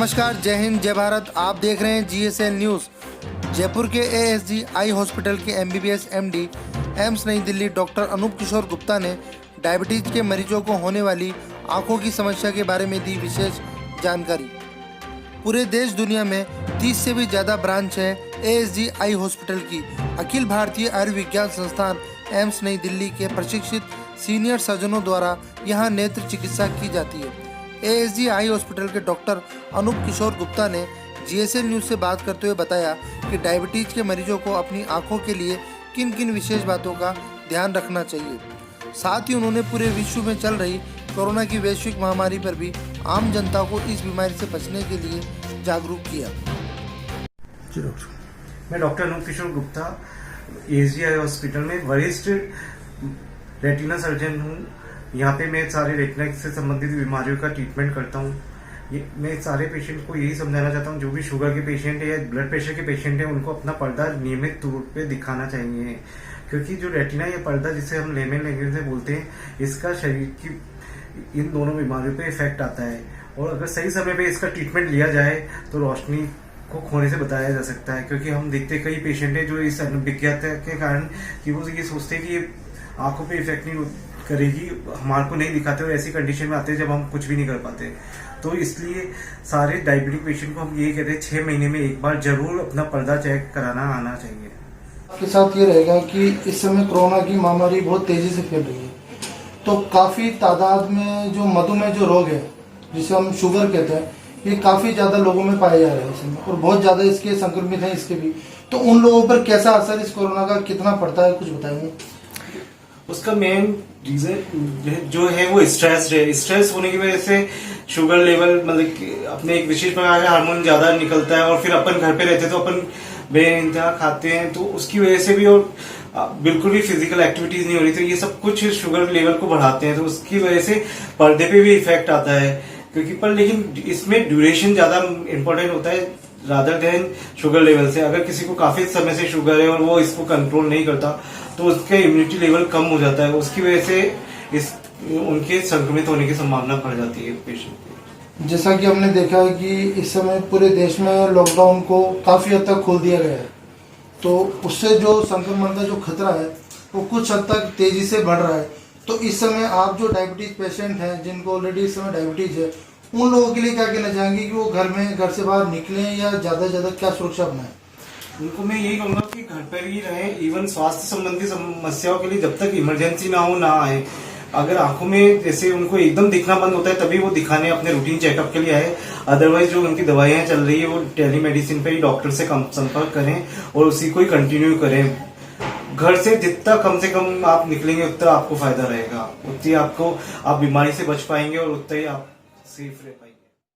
नमस्कार, जय हिंद, जय भारत। आप देख रहे हैं GSL न्यूज़। जयपुर के ASG आई हॉस्पिटल के MBBS MD एम्स नई दिल्ली डॉक्टर अनूप किशोर गुप्ता ने डायबिटीज के मरीजों को होने वाली आंखों की समस्या के बारे में दी विशेष जानकारी। पूरे देश दुनिया में 30 से भी ज़्यादा ब्रांच है ASG आई हॉस्पिटल की। अखिल भारतीय आयुर्विज्ञान संस्थान एम्स नई दिल्ली के प्रशिक्षित सीनियर सर्जनों द्वारा यहाँ नेत्र चिकित्सा की जाती है। ASG आई हॉस्पिटल के डॉक्टर अनूप किशोर गुप्ता ने GSL न्यूज़ से बात करते हुए बताया कि डायबिटीज के मरीजों को अपनी आंखों के लिए किन किन विशेष बातों का ध्यान रखना चाहिए। साथ ही उन्होंने पूरे विश्व में चल रही कोरोना की वैश्विक महामारी पर भी आम जनता को इस बीमारी से बचने के लिए जागरूक किया। मैं डॉक्टर अनूप किशोर गुप्ता ASG आई हॉस्पिटल में वरिष्ठ रेटिना सर्जन हूँ। यहाँ पे मैं सारे रेटिना से संबंधित बीमारियों का ट्रीटमेंट करता हूँ। मैं सारे पेशेंट को यही समझाना चाहता हूँ, जो भी शुगर के पेशेंट है या ब्लड प्रेशर के पेशेंट है, उनको अपना पर्दा नियमित तौर पे दिखाना चाहिए, क्योंकि जो रेटिना या पर्दा जिसे हम लेमन लैंग्वेज में बोलते हैं, इसका शरीर की इन दोनों बीमारियों पे इफेक्ट आता है। और अगर सही समय पे इसका ट्रीटमेंट लिया जाए तो रोशनी को खोने से बचाया जा सकता है। क्योंकि हम देखते कई पेशेंट है जो इस अनभिज्ञता के कारण कि वो ये सोचते हैं कि ये आंखों पे इफेक्ट नहीं करेगी, हमारे को नहीं दिखाते, और ऐसी कंडीशन में आते हैं जब हम कुछ भी नहीं कर पाते। तो इसलिए सारे डायबिटिक पेशेंट को हम ये कहते हैं 6 महीने में एक बार जरूर अपना पर्दा चेक कराना आना चाहिए। आपके साथ ये रहेगा कि इस समय कोरोना की महामारी बहुत तेजी से फैल रही है, तो काफ़ी तादाद में जो मधुमेह जो रोग है जिसे हम शुगर कहते हैं, ये काफ़ी ज़्यादा लोगों में पाए जा रहे हैं इस समय, और बहुत ज़्यादा इसके संक्रमित हैं इसके भी। तो उन लोगों पर कैसा असर इस कोरोना का कितना पड़ता है, कुछ बताएंगे? उसका मेन रीजन जो है वो स्ट्रेस है। स्ट्रेस होने की वजह से शुगर लेवल मतलब अपने एक विशेष प्रकार का हार्मोन ज्यादा निकलता है, और फिर अपन घर पे रहते तो अपन बेइंतहा खाते हैं, तो उसकी वजह से भी, और बिल्कुल भी फिजिकल एक्टिविटीज नहीं हो रही, तो ये सब कुछ शुगर लेवल को बढ़ाते हैं। तो उसकी वजह से पर्दे पे भी इफेक्ट आता है, क्योंकि लेकिन इसमें ड्यूरेशन ज्यादा इम्पोर्टेंट होता है रादर देन शुगर लेवल से। अगर किसी को काफी समय से शुगर है और वो इसको कंट्रोल नहीं करता, तो उसका इम्यूनिटी लेवल कम हो जाता है, उसकी वजह से उनके संक्रमित होने की संभावना बढ़ जाती है पेशेंट की। जैसा कि हमने देखा है कि इस समय पूरे देश में लॉकडाउन को काफ़ी हद तक खोल दिया गया है, तो उससे जो संक्रमण का जो खतरा है वो कुछ हद तक तेजी से बढ़ रहा है। तो इस समय आप जो डायबिटीज पेशेंट हैं, जिनको ऑलरेडी इस समय डायबिटीज है, उन लोगों के लिए क्या कहना चाहेंगे कि वो घर से बाहर निकलें या ज़्यादा से ज़्यादा क्या सुरक्षा अपनाएं? उनको मैं यही कहूंगा कि घर पर ही रहें। इवन स्वास्थ्य संबंधी समस्याओं के लिए जब तक इमरजेंसी ना हो ना आए। अगर आंखों में जैसे उनको एकदम दिखना बंद होता है तभी वो दिखाने अपने रूटीन चेकअप के लिए आए। अदरवाइज जो उनकी दवाइयां चल रही है वो टेलीमेडिसिन पे ही डॉक्टर से संपर्क करें और उसी को ही कंटिन्यू करें। घर से जितना कम से कम आप निकलेंगे उतना आपको फायदा रहेगा, उतनी आपको आप बीमारी से बच पाएंगे और उतना ही आप सेफ रह पाएंगे।